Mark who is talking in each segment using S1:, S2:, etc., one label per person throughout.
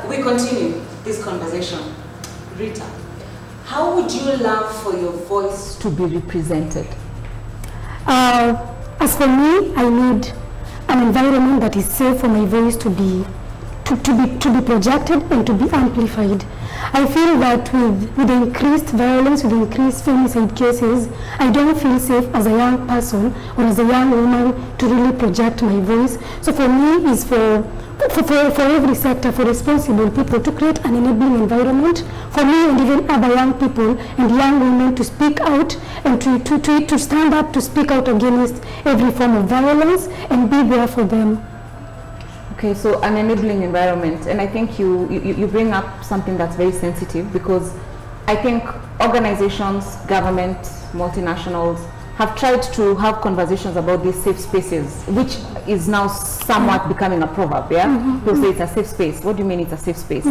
S1: We continue this conversation. Rita, how would you love for your voice to be represented?
S2: As for me, I need an environment that is safe for my voice to be projected and to be amplified. I feel that with increased violence, with increased femicide cases, I don't feel safe as a young person or as a young woman to really project my voice. So for me, it's for every sector, for responsible people to create an enabling environment for me and even other young people and young women to speak out and to stand up, to speak out against every form of violence and be there for them.
S3: Okay, so an enabling environment, and I think you bring up something that's very sensitive, because I think organizations, government, multinationals have tried to have conversations about these safe spaces, which is now somewhat becoming a proverb, yeah? People say it's a safe space. What do you mean it's a safe space?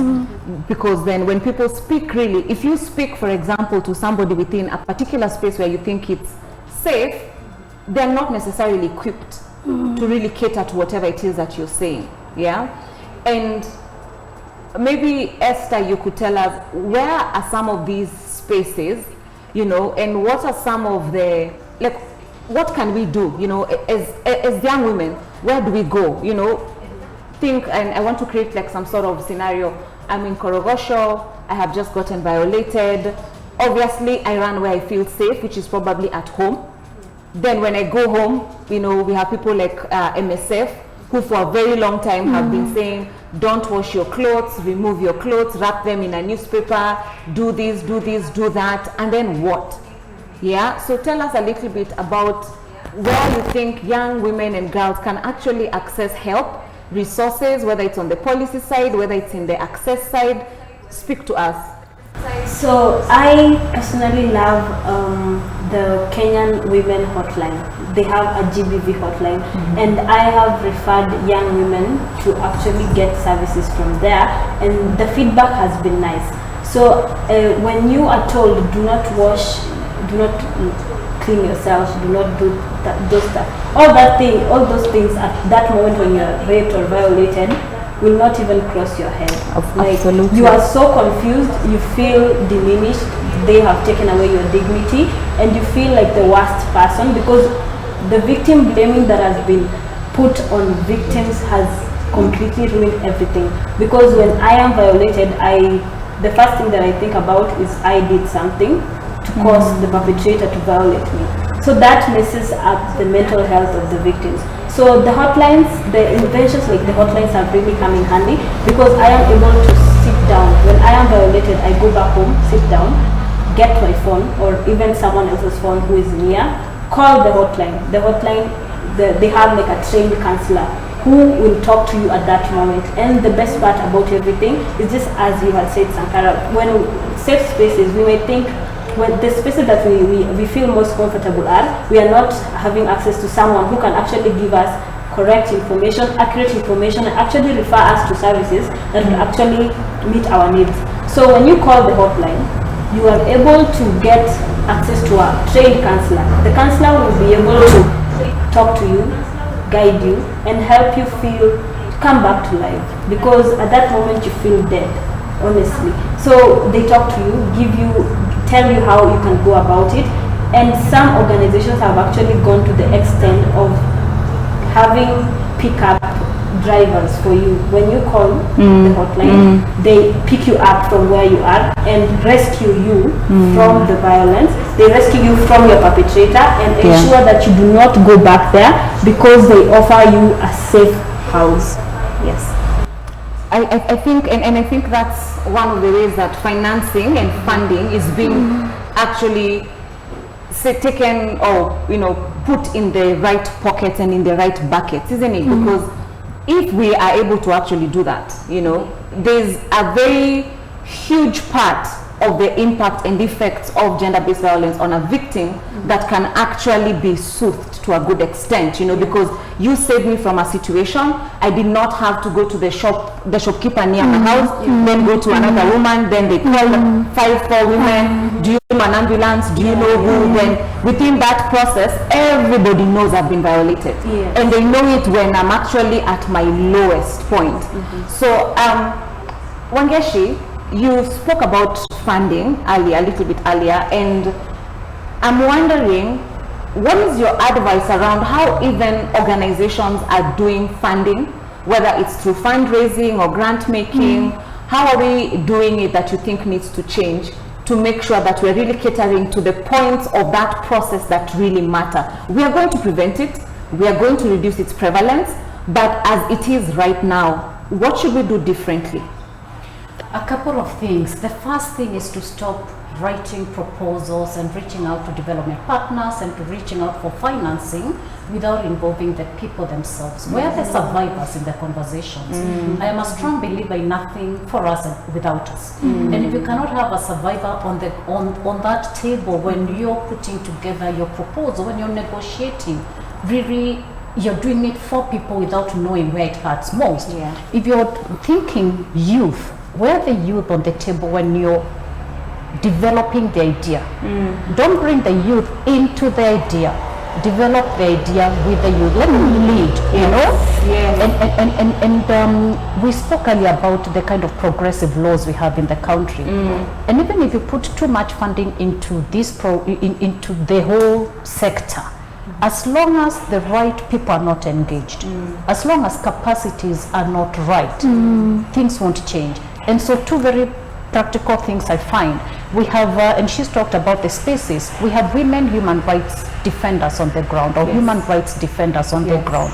S3: Because then when people speak, really, if you speak, for example, to somebody within a particular space where you think it's safe, they're not necessarily equipped to really cater to whatever it is that you're saying, yeah? And maybe, Esther, you could tell us, where are some of these spaces, you know, and what are some of the, like, what can we do, you know, as young women? Where do we go, you know? And I want to create like some sort of scenario. I'm in Korogosho, I have just gotten violated. Obviously, I run where I feel safe, which is probably at home. Then when I go home, you know, we have people like MSF, who for a very long time have been saying, don't wash your clothes, remove your clothes, wrap them in a newspaper, do this, do that, and then what? Yeah, so tell us a little bit about where you think young women and girls can actually access help, resources, whether it's on the policy side, whether it's in the access side. Speak to us.
S4: So I personally love the Kenyan Women Hotline. They have a GBV hotline, and I have referred young women to actually get services from there, and the feedback has been nice. So when you are told, do not wash, do not clean yourself, do not do those stuff, all those things at that moment when you're raped or violated will not even cross your head. Like, you are so confused, you feel diminished, they have taken away your dignity, and you feel like the worst person, because the victim blaming that has been put on victims has completely ruined everything. Because when I am violated, the first thing that I think about is I did something to cause the perpetrator to violate me. So that messes up the mental health of the victims. So the hotlines, the inventions like the hotlines have really come in handy, because I am able to sit down. When I am violated, I go back home, sit down, get my phone, or even someone else's phone who is near, call the hotline. The hotline, they have like a trained counselor who will talk to you at that moment. And the best part about everything is just as you had said, Sankara, when safe spaces, we may think, when the spaces that we feel most comfortable at, we are not having access to someone who can actually give us correct information, accurate information, and actually refer us to services that will actually meet our needs. So when you call the hotline, you are able to get access to a trained counselor. The counselor will be able to talk to you, guide you, and help you come back to life, because at that moment you feel dead, honestly. So they talk to you, tell you how you can go about it, and some organizations have actually gone to the extent of having pickup drivers for you. When you call the hotline, they pick you up from where you are and rescue you from the violence. They rescue you from your perpetrator and ensure that you do not go back there, because they offer you a safe house. Yes.
S3: I think, and I think that's one of the ways that financing and funding is being actually taken, or, you know, put in the right pockets and in the right buckets, isn't it? Because if we are able to actually do that, you know, there's a very huge part of the impact and effects of gender-based violence on a victim that can actually be soothed to a good extent, you know, because you saved me from a situation. I did not have to go to the shopkeeper near my house, then go to another woman, then they call 5-4 women, do you know an ambulance, do you know who? Then within that process, everybody knows I've been violated, and they know it when I'm actually at my lowest point. So Wangeshi, you spoke about funding earlier, a little bit earlier, and I'm wondering, what is your advice around how even organizations are doing funding, whether it's through fundraising or grant making? How are we doing it that you think needs to change to make sure that we're really catering to the points of that process that really matter? We are going to prevent it, we are going to reduce its prevalence, but as it is right now, what should we do differently?
S5: A couple of things. The first thing is to stop writing proposals and reaching out to development partners and to reaching out for financing without involving the people themselves. We're the survivors in the conversations. I am a strong believer in nothing for us and without us. And if you cannot have a survivor on that table when you're putting together your proposal, when you're negotiating, really you're doing it for people without knowing where it hurts most. If you're thinking youth, where are the youth on the table when you're developing the idea? Don't bring the youth into the idea. Develop the idea with the youth. Let them lead, you know? And we spoke earlier about the kind of progressive laws we have in the country. And even if you put too much funding into this into the whole sector, as long as the right people are not engaged, as long as capacities are not right, things won't change. And so two very practical things I find. We have, and she's talked about the spaces, we have women human rights defenders on the ground, or human rights defenders on the ground.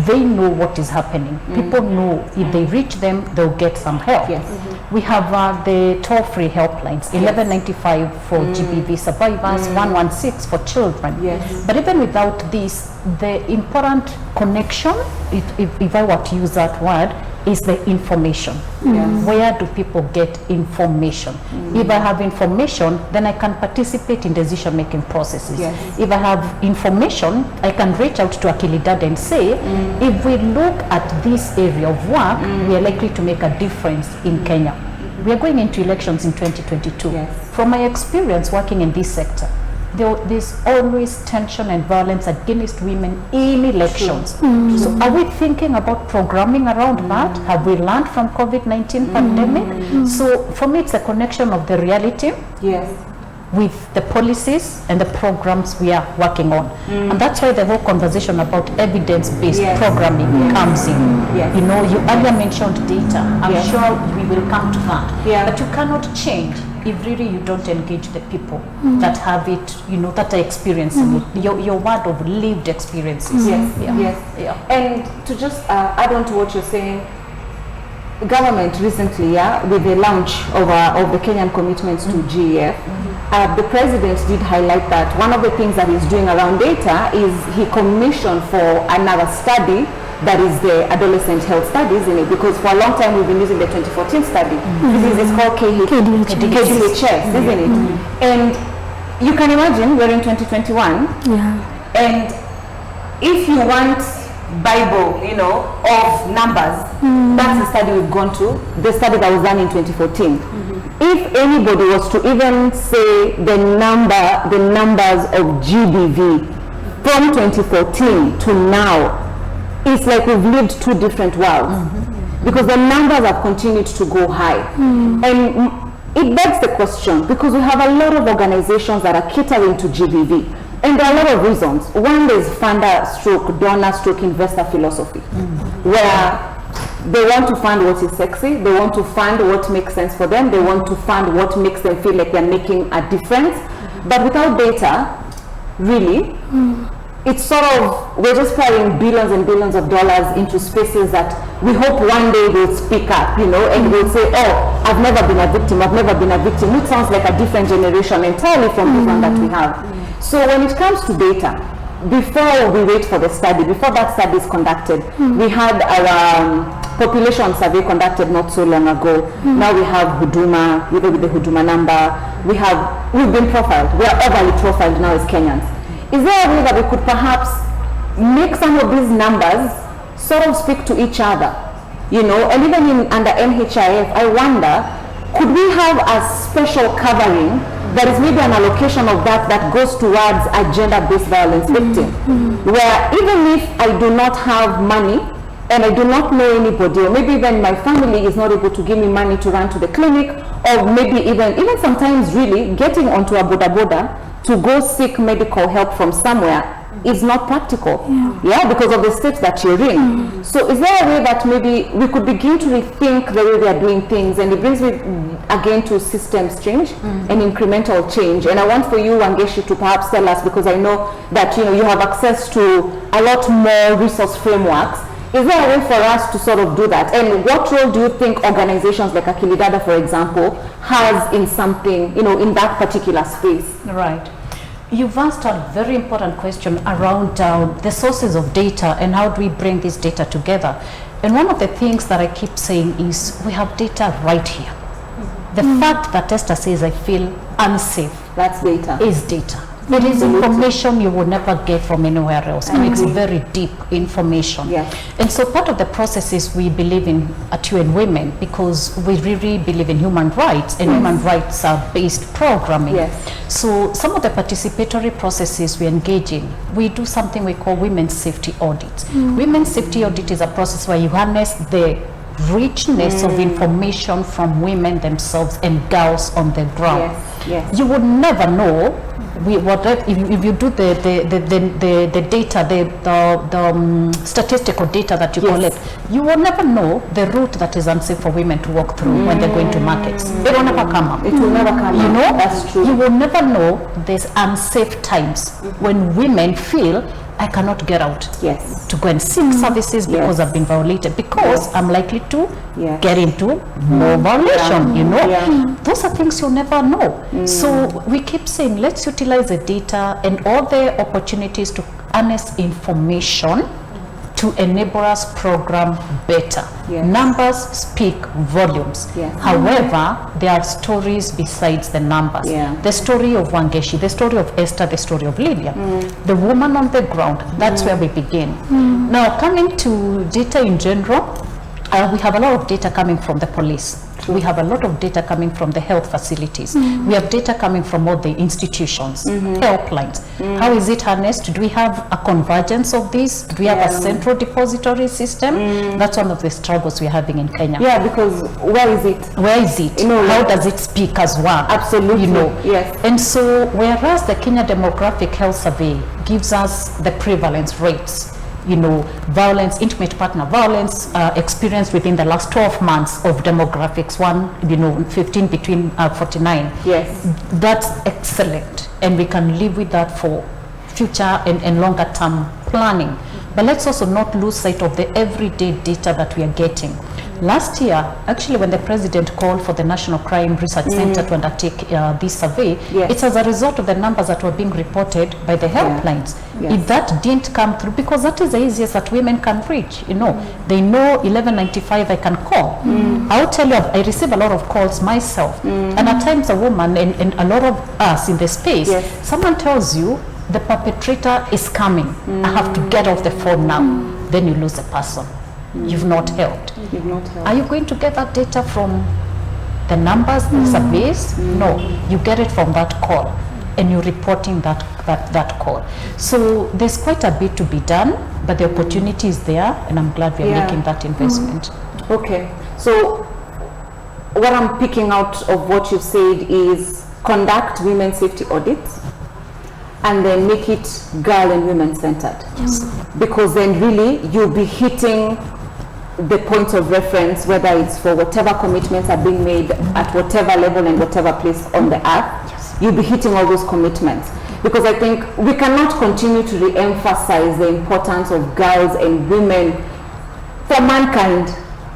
S5: They know what is happening. People know if they reach them, they'll get some help. We have the toll-free helplines, 1195 for GBV survivors, 116 for children. But even without this, the important connection, if I were to use that word, is the information. Where do people get information? If I have information, then I can participate in decision-making processes. If I have information, I can reach out to Akilidad and say, if we look at this area of work, we are likely to make a difference in Kenya. We are going into elections in 2022. From my experience working in this sector, there's always tension and violence against women in elections. So are we thinking about programming around that? Have we learned from COVID-19 pandemic? So for me, it's a connection of the reality with the policies and the programs we are working on. And that's why the whole conversation about evidence-based programming comes in. You know, you earlier mentioned data. I'm sure we will come to that. But you cannot change if really you don't engage the people that have it, you know, that are experiencing it, your word of lived experiences.
S3: And to just add on to what you're saying, government recently, with the launch of the Kenyan commitments to GEF, the president did highlight that one of the things that he's doing around data is he commissioned for another study, that is the adolescent health studies in it, because for a long time we've been using the 2014 study. This is called KDHS, isn't it? And you can imagine we're in 2021, and if you want Bible, you know, of numbers, that's the study we've gone to, the study that was done in 2014. If anybody was to even say the numbers of GBV from 2014 to now, it's like we've lived two different worlds, because the numbers have continued to go high. And it begs the question, because we have a lot of organizations that are catering to GBV, and there are a lot of reasons. One is funder stroke, donor stroke, investor philosophy, where they want to fund what is sexy, they want to fund what makes sense for them, they want to fund what makes them feel like they're making a difference. But without data, really, it's sort of, we're just pouring billions and billions of dollars into spaces that we hope one day they'll speak up, you know, and they'll say, oh, I've never been a victim, I've never been a victim. It sounds like a different generation entirely from the one that we have. So when it comes to data, before we wait for the study, before that study is conducted, we had our population survey conducted not so long ago. Now we have Huduma, with the Huduma number. We've been profiled. We are overly profiled now as Kenyans. Is there a way that we could perhaps make some of these numbers sort of speak to each other? You know, and even under NHIF, I wonder, could we have a special covering that is maybe an allocation of that goes towards a gender-based violence victim, where even if I do not have money and I do not know anybody, or maybe even my family is not able to give me money to run to the clinic, or maybe even sometimes really getting onto a boda to go seek medical help from somewhere is not practical, because of the state that you're in. So is there a way that maybe we could begin to rethink the way we are doing things? And it brings me again to systems change and incremental change. And I want for you, Wangeshi, to perhaps tell us, because I know that you have access to a lot more resource frameworks. Is there a way for us to sort of do that? And what role do you think organizations like Akilidada, for example, has in something, in that particular space?
S5: Right. You've asked a very important question around the sources of data and how do we bring this data together. And one of the things that I keep saying is we have data right here. The fact that Esther says I feel unsafe,
S3: that's data,
S5: is data. It is information you will never get from anywhere else, and it's very deep information.
S3: Yes.
S5: And so part of the process is we believe in at UN Women, because we really believe in human rights, and human rights are based programming.
S3: Yes.
S5: So some of the participatory processes we engage in, we do something we call women's safety audits. Women's safety audit is a process where you harness the richness of information from women themselves and girls on the ground.
S3: Yes.
S5: You would never know if you do the data, the statistical data that you collect, you will never know the route that is unsafe for women to walk through when they go into markets. It will never come up.
S3: It will never come up. That's true.
S5: You will never know there's unsafe times when women feel I cannot get out to go and seek services because I've been violated, because I'm likely to get into more violation, Those are things you'll never know. So we keep saying, let's utilize the data and all the opportunities to harness information to enable us program better. Numbers speak volumes. However, there are stories besides the numbers. The story of Wangeshi, the story of Esther, the story of Lydia, the woman on the ground, that's where we begin. Now, coming to data in general, we have a lot of data coming from the police. We have a lot of data coming from the health facilities. We have data coming from all the institutions, helplines. How is it harnessed? Do we have a convergence of this? Do we have a central depository system? That's one of the struggles we're having in Kenya.
S3: Yeah, because where is it?
S5: Where is it? How does it speak as one?
S3: Absolutely. Yes.
S5: And so, whereas the Kenya Demographic Health Survey gives us the prevalence rates, violence, intimate partner violence experienced within the last 12 months of demographics, 15 between 49.
S3: Yes.
S5: That's excellent. And we can live with that for future and longer term planning. But let's also not lose sight of the everyday data that we are getting. Last year, actually, when the president called for the National Crime Research Center to undertake this survey, it's as a result of the numbers that were being reported by the helplines. If that didn't come through, because that is the easiest that women can reach, they know 1195 I can call. I'll tell you, I receive a lot of calls myself, and at times a woman and a lot of us in the space, someone tells you the perpetrator is coming, I have to get off the phone now. Then you lose the person. You've not helped. Are you going to get that data from the numbers, the surveys? No, you get it from that call, and you're reporting that call. So there's quite a bit to be done, but the opportunity is there, and I'm glad we're making that investment.
S3: Okay, so what I'm picking out of what you said is conduct women's safety audits, and then make it girl and women centered. Because then really you'll be hitting the points of reference, whether it's for whatever commitments are being made at whatever level and whatever place on the earth, you'll be hitting all those commitments. Because I think we cannot continue to re-emphasize the importance of girls and women for mankind,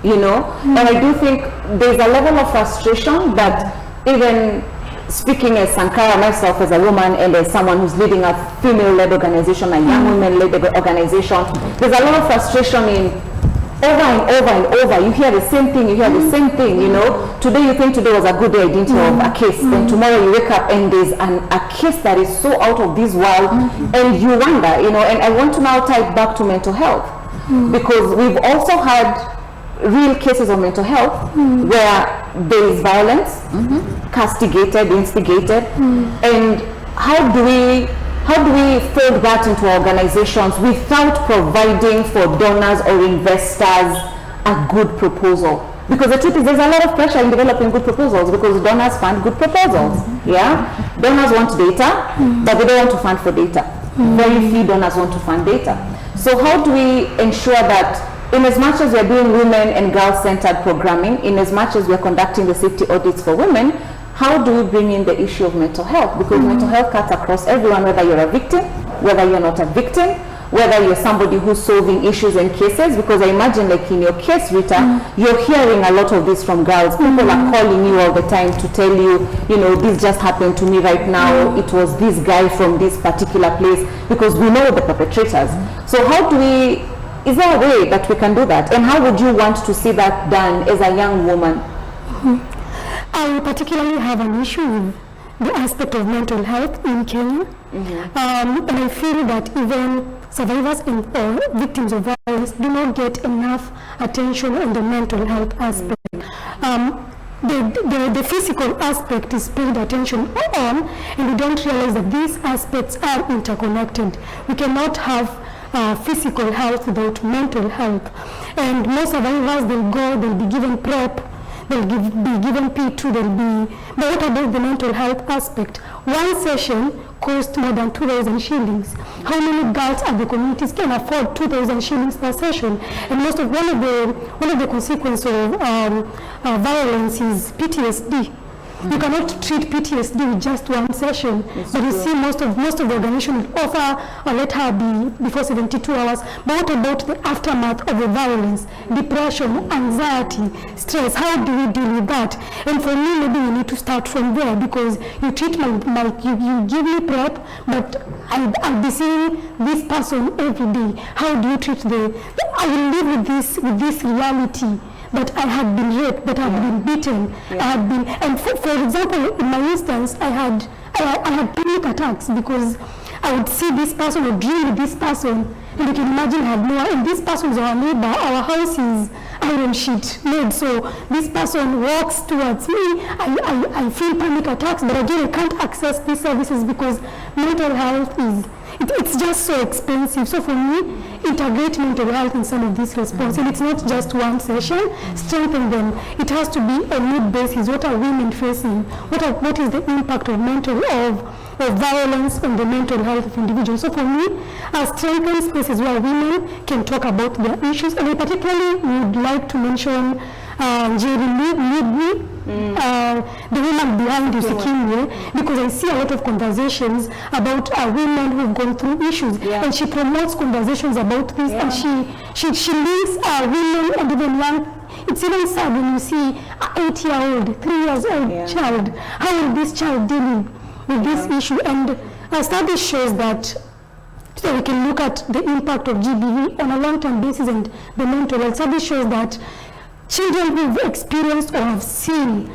S3: And I do think there's a level of frustration that, even speaking as Sankara myself, as a woman and as someone who's leading a female-led organization, a young women-led organization, there's a lot of frustration in over and over and over. You hear the same thing, Today you think today was a good day, I didn't hear of a case. Then tomorrow you wake up and there's a case that is so out of this world, and you wonder, and I want to now tie it back to mental health, because we've also had real cases of mental health where there is violence, castigated, instigated, and how do how do we fold that into organizations without providing for donors or investors a good proposal? Because the truth is there's a lot of pressure in developing good proposals because donors fund good proposals. Yeah? Donors want data, but they don't want to fund for data. Very few donors want to fund data. So how do we ensure that in as much as we're doing women and girl-centered programming, in as much as we're conducting the safety audits for women, how do we bring in the issue of mental health? Because mental health cuts across everyone, whether you're a victim, whether you're not a victim, whether you're somebody who's solving issues and cases, because I imagine like in your case, Rita, you're hearing a lot of this from girls. People are calling you all the time to tell you, you know, this just happened to me right now. It was this guy from this particular place, because we know the perpetrators. So how do we, is there a way that we can do that? And how would you want to see that done as a young woman?
S2: I particularly have an issue with the aspect of mental health in Kenya. And I feel that even survivors and or victims of violence do not get enough attention on the mental health aspect. The physical aspect is paid attention on, and we don't realize that these aspects are interconnected. We cannot have physical health without mental health. And most survivors, they'll be given PrEP, they'll be given P2, but what about the mental health aspect? One session costs more than 2,000 shillings. How many girls at the communities can afford 2,000 shillings per session? And one of the consequences of violence is PTSD. You cannot treat PTSD with just one session. But you see most of the organizations offer or let her be before 72 hours. But what about the aftermath of the violence? Depression, anxiety, stress. How do we deal with that? And for me, maybe we need to start from there, because you treat you give me PrEP, but I'll be seeing this person every day. How do you treat I will live with this reality that I had been raped, that I had been beaten, I had been, and for example, in my instance, I had panic attacks because I would see this person or dream with this person, and you can imagine I had no, and this person is our neighbor, our house is iron sheet made, so this person walks towards me, I feel panic attacks, but again, I can't access these services because mental health it's just so expensive. So for me, integrate mental health in some of these responses. And it's not just one session, strengthen them. It has to be a need basis. What are women facing? What is the impact of violence on the mental health of individuals? So for me, strengthen spaces where women can talk about their issues. And I particularly would like to mention Jerry the woman behind Yusikimwe, because I see a lot of conversations about women who've gone through issues, and she promotes conversations about this, and she links women and even young. It's even sad when you see an 8-year-old, 3-year-old child. How will this child deal with this issue? And a study shows that, so we can look at the impact of GBV on a long-term basis and the mental health. Study shows that children who've experienced or have seen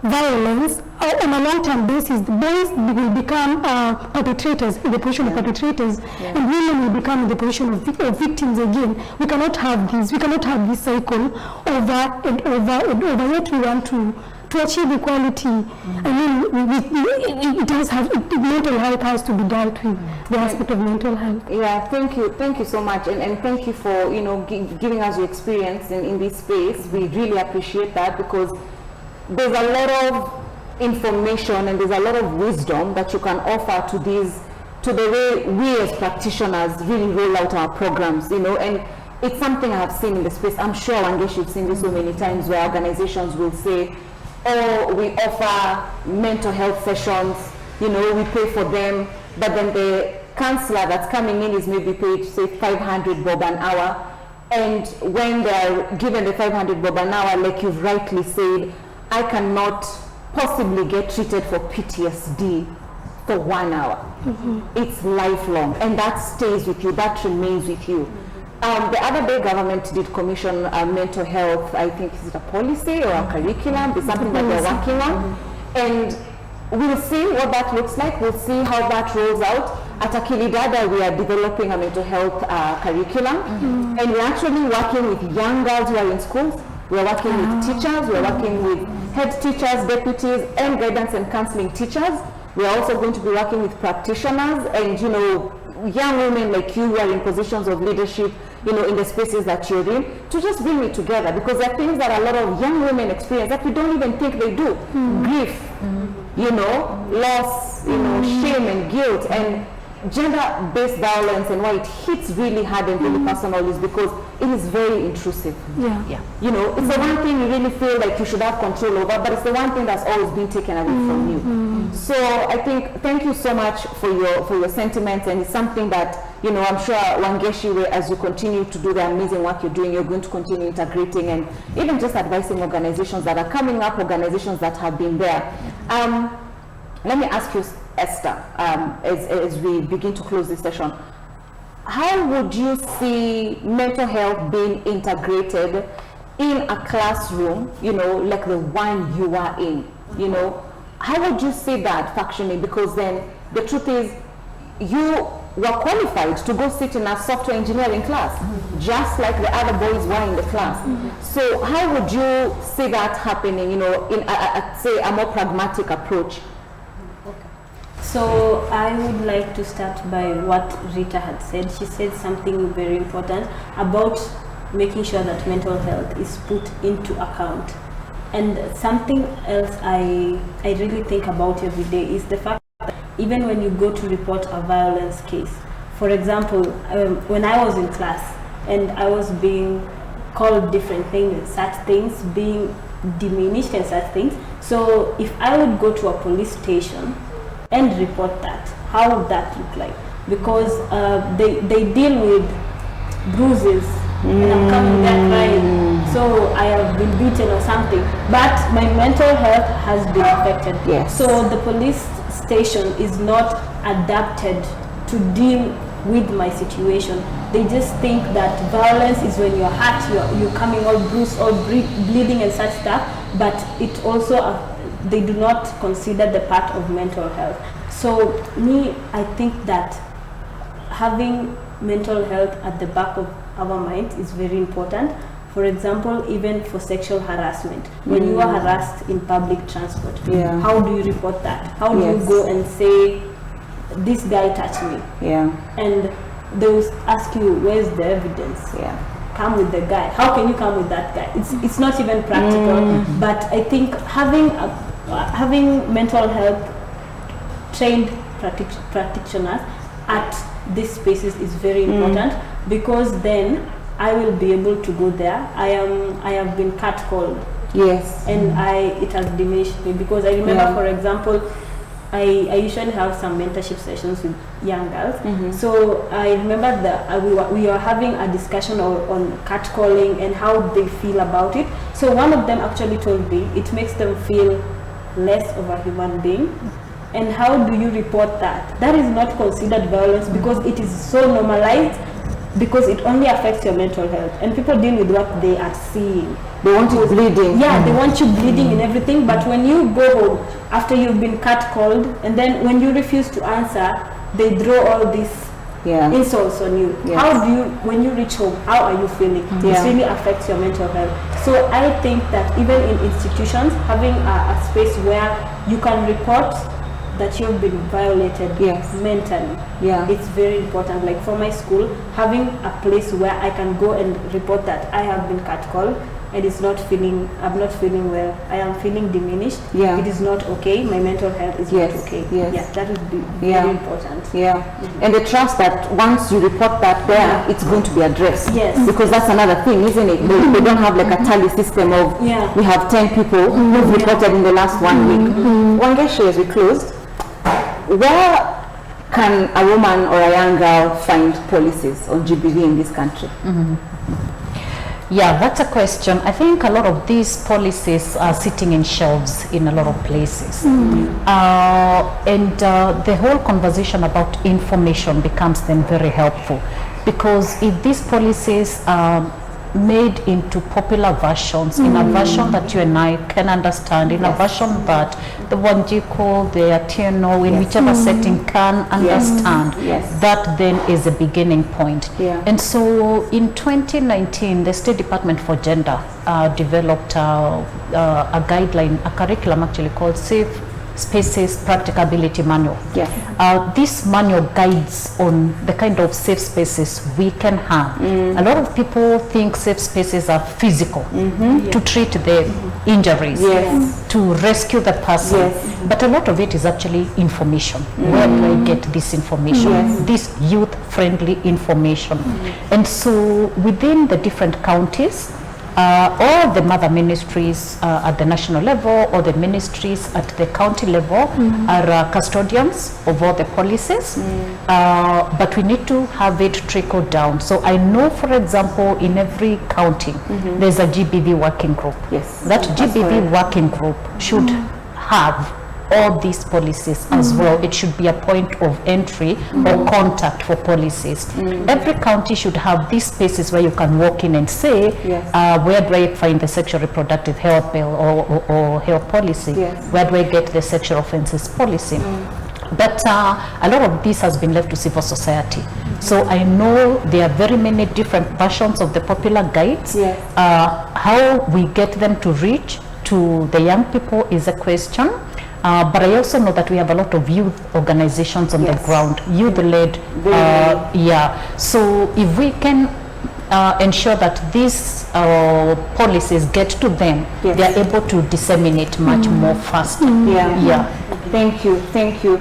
S2: violence on a long-term basis, the boys will become perpetrators, in the position of perpetrators, and women will become in the position of victims again. We cannot have this. We cannot have this cycle over and over and over. Yet we want to achieve equality. I mean, mental health has to be dealt with, the aspect of mental health.
S3: Yeah, thank you so much, and thank you for giving us your experience in this space. We really appreciate that, because there's a lot of information and there's a lot of wisdom that you can offer to the way we as practitioners really roll out our programs, and it's something I have seen in the space. I'm sure, Wangesh, you've seen this so many times, where organizations will say, oh, we offer mental health sessions, we pay for them, but then the counselor that's coming in is maybe paid, say, 500 bob an hour, and when they're given the 500 bob an hour, like you've rightly said, I cannot possibly get treated for PTSD for 1 hour. It's lifelong, and that stays with you, that remains with you. The other day, government did commission mental health, I think, is it a policy or a curriculum? It's something that they're working on. And we'll see what that looks like. We'll see how that rolls out. At Akilidada, we are developing a mental health curriculum. And we're actually working with young girls who are in schools. We're working with teachers. We're working with head teachers, deputies, and guidance and counseling teachers We are also going to be working with practitioners and, you know, young women like you who are in positions of leadership, you know, in the spaces that you're in, to just bring it together, because there are things that a lot of young women experience that we don't even think they do. Grief, you know, loss, you know, shame and guilt, and gender-based violence, and why it hits really hard and really personal is because it is very intrusive.
S5: Yeah.
S3: You know, it's the one thing you really feel like you should have control over, but it's the one thing that's always been taken away from you. So I think, thank you so much for your sentiments, and it's something that, you know, I'm sure Wangeshi, as you continue to do the amazing work you're doing, you're going to continue integrating and even just advising organizations that are coming up, organizations that have been there. Let me ask you, Esther, as we begin to close this session, how would you see mental health being integrated in a classroom, you know, like the one you are in? You know, how would you see that functioning? Because then the truth is, you were qualified to go sit in a software engineering class, just like the other boys were in the class. So how would you see that happening, you know, in say a more pragmatic approach?
S4: So I would like to start by what Rita had said. She said something very important about making sure that mental health is put into account. And something else I really think about every day is the fact that even when you go to report a violence case, for example, when I was in class and I was being called different things, such things, being diminished and such things. So if I would go to a police station and report that, how would that look like? Because they deal with bruises and I'm coming there crying, so I have been beaten or something, but my mental health has been affected.
S3: Yes.
S4: So the police station is not adapted to deal with my situation. They just think that violence is when you're hurt, you're coming all bruised or bleeding and such stuff, but it also they do not consider the part of mental health. So I think that having mental health at the back of our mind is very important. For example, even for sexual harassment, when you are harassed in public transport, how do you report that? How do you go and say, this guy touched me? And they will ask you, where's the evidence? Come with the guy. How can you come with that guy? It's not even practical. But I think having mental health trained practitioners at these spaces is very important, because then I will be able to go there. I have been catcalled. And it has diminished me, because I remember, for example, I usually have some mentorship sessions with young girls. So I remember that we were having a discussion on catcalling and how they feel about it. So one of them actually told me it makes them feel less of a human being. And how do you report that? That is not considered violence, because it is so normalized, because it only affects your mental health. And people deal with what they are seeing.
S3: They want you bleeding.
S4: They want you bleeding and everything, but when you go home after you've been catcalled, and then when you refuse to answer, they throw all these insults on you. How do you, when you reach home, how are you feeling? It really affects your mental health. So I think that even in institutions, having a space where you can report that you've been violated mentally, it's very important. Like for my school, having a place where I can go and report that I have been catcalled and I'm not feeling well, I am feeling diminished, it is not okay, my mental health is not okay. That would be very important.
S3: And the trust that once you report that there, it's going to be addressed. Because that's another thing, isn't it? They don't have like a tally system of we have 10 people who've reported in the last 1 week. Wangeshi, as we close, where can a woman or a young girl find policies on GBV in this country?
S5: Yeah, that's a question. I think a lot of these policies are sitting in shelves in a lot of places. And the whole conversation about information becomes then very helpful, because if these policies are made into popular versions, in a version that you and I can understand, in a version that the Wanjiko, the Atieno, in whichever setting can understand, that then is a beginning point. And so in 2019, the State Department for Gender developed a guideline, a curriculum actually called Safe Spaces Practicability Manual.
S3: Yes.
S5: This manual guides on the kind of safe spaces we can have. A lot of people think safe spaces are physical, to treat the injuries, to rescue the person, but a lot of it is actually information. Where do I get this information? This youth-friendly information. And so within the different counties, all the mother ministries at the national level or the ministries at the county level are custodians of all the policies, but we need to have it trickle down. So I know, for example, in every county there's a GBV working group.
S3: Yes.
S5: That GBV working group should have all these policies as well. It should be a point of entry or contact for policies. Every county should have these spaces where you can walk in and say, where do I find the sexual reproductive health bill or health policy? Where do I get the sexual offences policy? But a lot of this has been left to civil society. So I know there are very many different versions of the popular guides. How we get them to reach to the young people is a question. But I also know that we have a lot of youth organizations on the ground, youth-led. So if we can ensure that these policies get to them, they are able to disseminate much more fast.
S3: Thank you.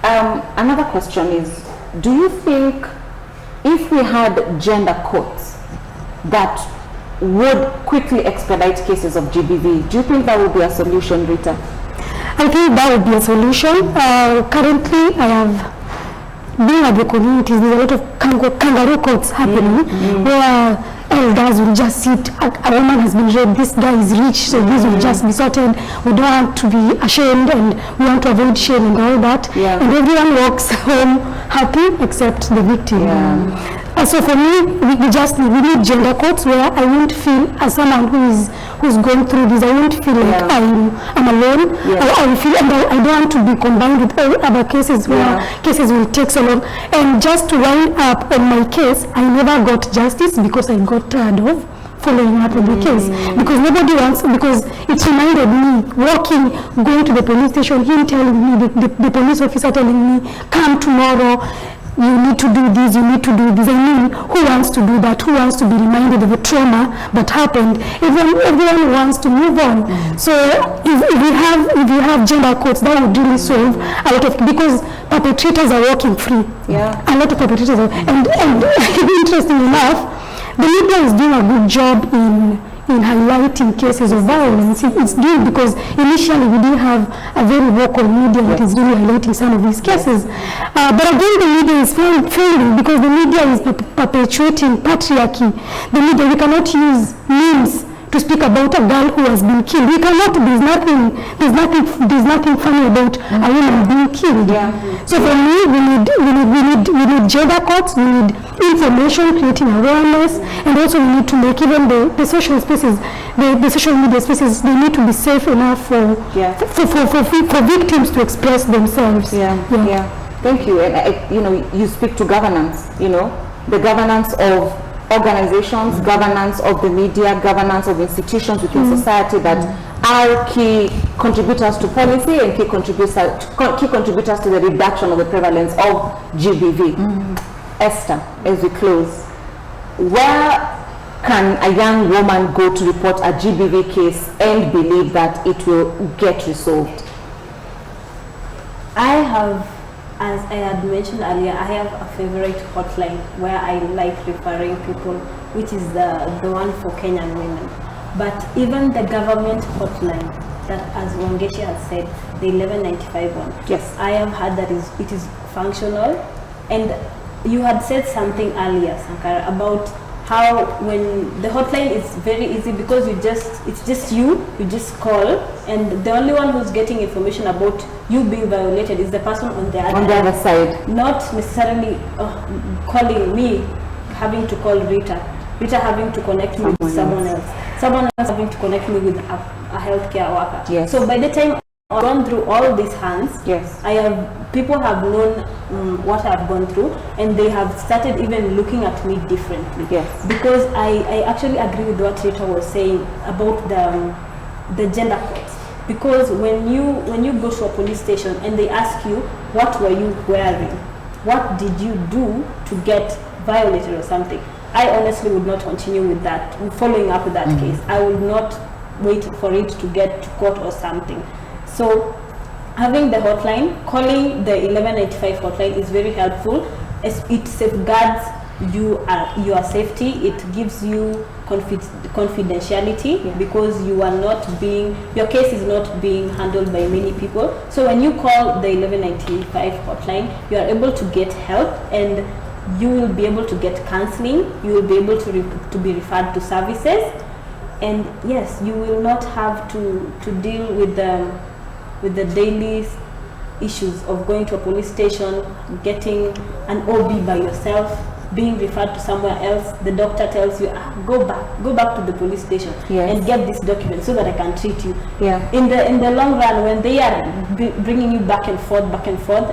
S3: Another question is, do you think if we had gender codes that would quickly expedite cases of GBV, do you think that would be a solution, Rita?
S2: I think that would be a solution. Currently, I have been at the communities, there's a lot of kangaroo courts happening where elders will just sit, a woman has been raped, this guy is rich, so this will just be sorted. We don't want to be ashamed and we want to avoid shame and all that. And everyone walks home happy except the victim. So for me, we need gender codes where I won't feel, as someone who's going through this, I won't feel like I'm alone. I feel, and I don't want to be combined with all other cases where cases will take so long. And just to wind up on my case, I never got justice because I got tired of following up on the case, because nobody wants, because it reminded me walking, going to the police station, him telling me, the police officer telling me, come tomorrow, you need to do this, you need to do this. I mean, who wants to do that? Who wants to be reminded of a trauma that happened? Everyone wants to move on. So if you have gender codes, that would really solve a lot of, because perpetrators are walking free. A lot of perpetrators are, and interesting enough, the media is doing a good job in highlighting cases of violence. It's doing, because initially we didn't have a very vocal media that is really highlighting some of these cases. But again, the media is failing because the media is perpetuating patriarchy. The media, we cannot use memes to speak about a girl who has been killed. We cannot, there's nothing funny about a woman being killed. So for me, we need gender codes, we need information, creating awareness, and also we need to make even the social spaces, the social media spaces, they need to be safe enough for victims to express themselves.
S3: Thank you. And you speak to governance, the governance of organizations, governance of the media, governance of institutions within society that are key contributors to policy and key contributors to the reduction of the prevalence of GBV. Esther, as we close, where can a young woman go to report a GBV case and believe that it will get resolved?
S4: I have, as I had mentioned earlier, I have a favorite hotline where I like referring people, which is the one for Kenyan women. But even the government hotline, that as Wangeshi has said, the 1195 one, I have heard that it is functional. And you had said something earlier, Sankara, about how when the hotline is very easy because it's just you just call, and the only one who's getting information about you being violated is the person on the other
S3: side,
S4: not necessarily calling me, having to call Rita having to connect me with someone else having to connect me with a healthcare worker. So by the time I've gone through all these hands, people have known what I've gone through, and they have started even looking at me differently. Because I actually agree with what Rita was saying about the gender codes. Because when you go to a police station and they ask you, what were you wearing? What did you do to get violated or something? I honestly would not continue with that, following up with that case. I would not wait for it to get to court or something. So having the hotline, calling the 1195 hotline is very helpful. It safeguards your safety. It gives you confidentiality, because your case is not being handled by many people. So when you call the 1195 hotline, you are able to get help, and you will be able to get counseling. You will be able to be referred to services, and yes, you will not have to deal with the daily issues of going to a police station, getting an OB by yourself, being referred to somewhere else. The doctor tells you, go back to the police station and get this document so that I can treat you. In the long run, when they are bringing you back and forth,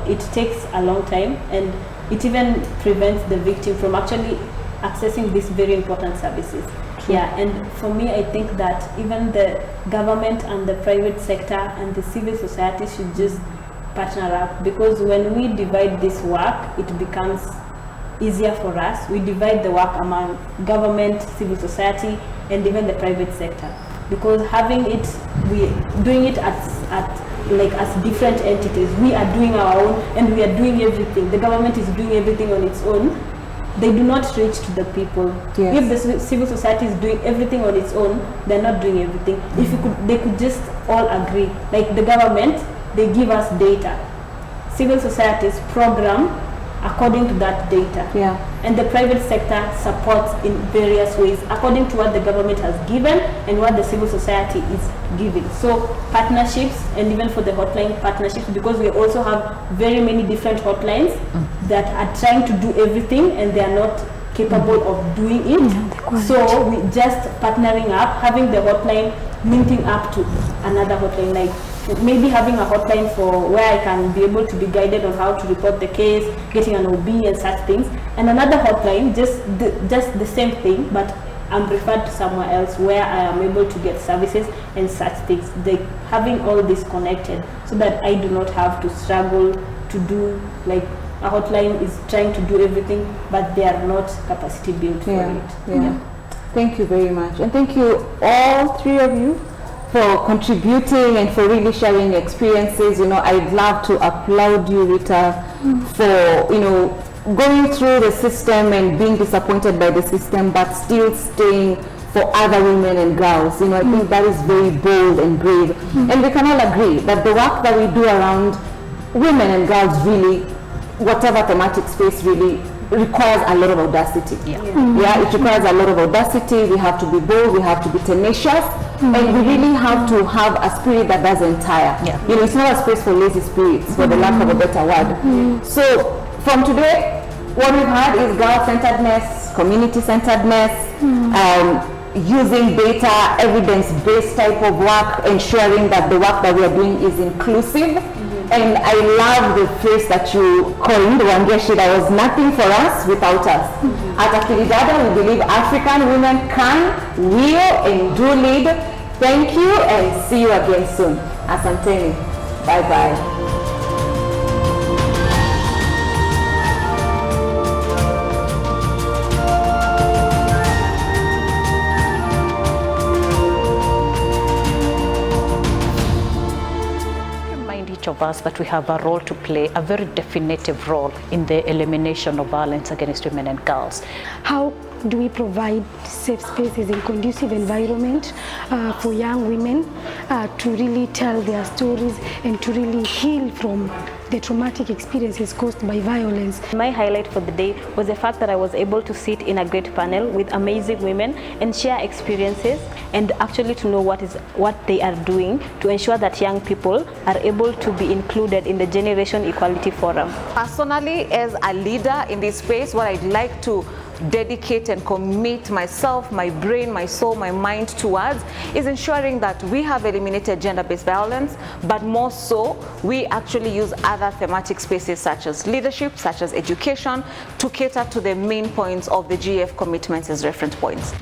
S4: it takes a long time, and it even prevents the victim from actually accessing these very important services. And for me, I think that even the government and the private sector and the civil society should just partner up, because when we divide this work, it becomes easier for us. We divide the work among government, civil society, and even the private sector, because doing it as different entities. We are doing our own, and we are doing everything. The government is doing everything on its own. They do not reach to the people. If the civil society is doing everything on its own, they're not doing everything. If they could just all agree. Like the government, they give us data. Civil societies program according to that data. And the private sector supports in various ways according to what the government has given and what the civil society is giving. So partnerships, and even for the hotline partnerships, because we also have very many different hotlines that are trying to do everything and they are not capable of doing it. So we just partnering up, having the hotline linking up to another hotline, like maybe having a hotline for where I can be able to be guided on how to report the case, getting an OB and such things, and another hotline just the same thing, but I'm referred to somewhere else where I am able to get services and such things. Having all this connected so that I do not have to struggle to do, like a hotline is trying to do everything, but they are not capacity built for it.
S3: Thank you very much, and thank you all three of you for contributing and for really sharing your experiences. I'd love to applaud you, Rita, for going through the system and being disappointed by the system, but still staying for other women and girls. I think that is very bold and brave. And we can all agree that the work that we do around women and girls, really, whatever thematic space, really requires a lot of audacity. It requires a lot of audacity. We have to be bold, we have to be tenacious, and we really have to have a spirit that doesn't tire. It's not a space for lazy spirits, for the lack of a better word. So from today, what we've had is girl-centeredness, community-centeredness, using data, evidence-based type of work, ensuring that the work that we are doing is inclusive. And I love the phrase that you coined, Wangeshi, that was nothing for us without us. At Akilidada, we believe African women can, will, and do lead. Thank you, and see you again soon. Asanteni. Bye-bye.
S5: Of us that we have a role to play, a very definitive role in the elimination of violence against women and girls.
S2: How do we provide safe spaces and conducive environment for young women to really tell their stories and to really heal from the traumatic experiences caused by violence?
S4: My highlight for the day was the fact that I was able to sit in a great panel with amazing women and share experiences, and actually to know what they are doing to ensure that young people are able to be included in the Generation Equality Forum.
S3: Personally, as a leader in this space, what I'd like to dedicate and commit myself, my brain, my soul, my mind towards is ensuring that we have eliminated gender-based violence, but more so, we actually use other thematic spaces such as leadership, such as education, to cater to the main points of the GF commitments as reference points.